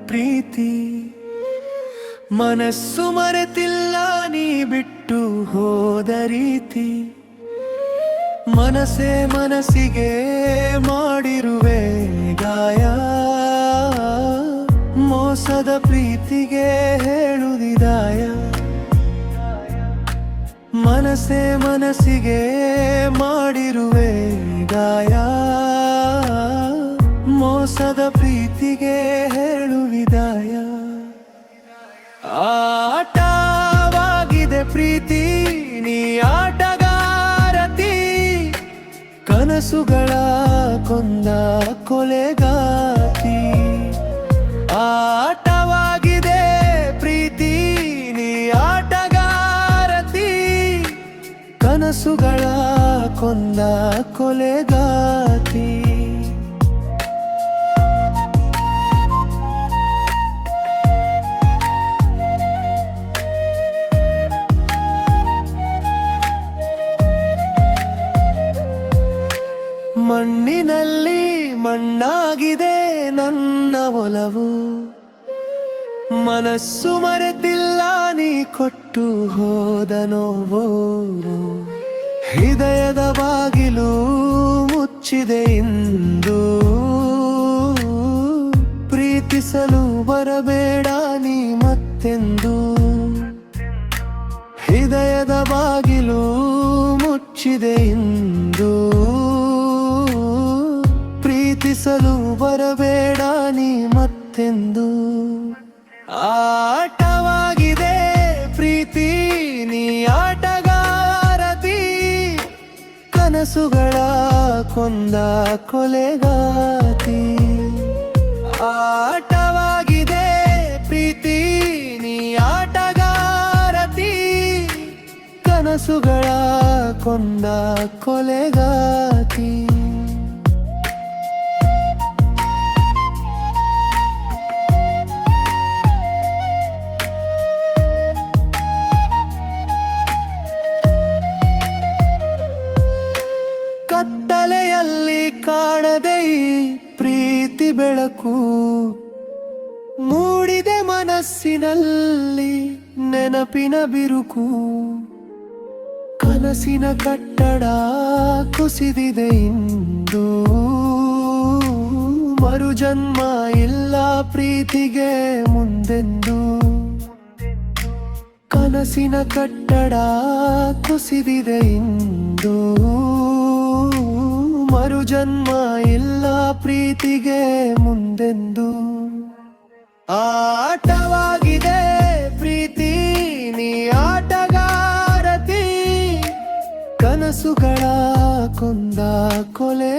ಪ್ರೀತಿ ಮನಸ್ಸು ಮರೆತಿಲ್ಲ ನೀ ಬಿಟ್ಟು ಹೋದ ರೀತಿ ಮನಸ್ಸೇ ಮನಸ್ಸಿಗೆ ಮಾಡಿರುವೆ ಗಾಯ ಮೋಸದ ಪ್ರೀತಿಗೆ ಹೇಳುವುದಿದಾಯ ಮನಸ್ಸೇ ಮನಸ್ಸಿಗೆ ಮಾಡಿರುವೆ ಗಾಯ ಮೋಸದ ಪ್ರೀತಿಗೆ ಹೇಳುವಿದಾಯ ಆಟವಾಗಿದೆ ಪ್ರೀತಿ ನೀ ಆಟಗಾರತಿ ಕನಸುಗಳ ಕೊಂದ ಕೊಲೆಗಾತಿ ಆಟವಾಗಿದೆ ಪ್ರೀತಿ ನೀ ಆಟಗಾರತಿ ಕನಸುಗಳ ಕೊಂದ ಕೊಲೆಗಾತಿ ಮಣ್ಣಿನಲ್ಲಿ ಮಣ್ಣಾಗಿದೆ ನನ್ನ ಒಲವು ಮನಸ್ಸು ಮರೆತಿಲ್ಲ ನೀ ಕೊಟ್ಟು ಹೋದ ನೋವು ಹೃದಯದ ಬಾಗಿಲು ಮುಚ್ಚಿದೆ ಇಂದು ಪ್ರೀತಿಸಲು ಬರಬೇಡ ನೀ ಮತ್ತೆಂದು ಹೃದಯದ ಬಾಗಿಲು ಮುಚ್ಚಿದೆ ಇಂದು ಪ್ರೀತಿಸಲು ಬರಬೇಡ ನೀ ಮತ್ತೆಂದು ಆಟವಾಗಿದೆ ಪ್ರೀತಿ ನೀ ಆಟಗಾರತಿ ಕನಸುಗಳ ಕೊಂದ ಕೊಲೆಗಾತಿ ಆಟವಾಗಿದೆ ಪ್ರೀತಿ ನೀ ಆಟಗಾರತಿ ಕನಸುಗಳ ಕೊಂದ ಕೊಲೆಗಾತಿ ಕತ್ತಲೆಯಲ್ಲಿ ಕಾಣದೆ ಈ ಪ್ರೀತಿ ಬೆಳಕು ಮೂಡಿದೆ ಮನಸ್ಸಿನಲ್ಲಿ ನೆನಪಿನ ಬಿರುಕು ಕನಸಿನ ಕಟ್ಟಡ ಕುಸಿದಿದೆ ಇಂದು ಮರುಜನ್ಮ ಇಲ್ಲ ಪ್ರೀತಿಗೆ ಮುಂದೆಂದು ಕನಸಿನ ಕಟ್ಟಡ ಕುಸಿದಿದೆ ಇಂದು ಮರುಜನ್ಮ ಇಲ್ಲ ಪ್ರೀತಿಗೆ ಮುಂದೆಂದು ಆಟವಾಗಿದೆ ಪ್ರೀತಿ ನೀ ಆಟಗಾರತಿ ಕನಸುಗಳ ಕೊಂದ ಕೊಲೆ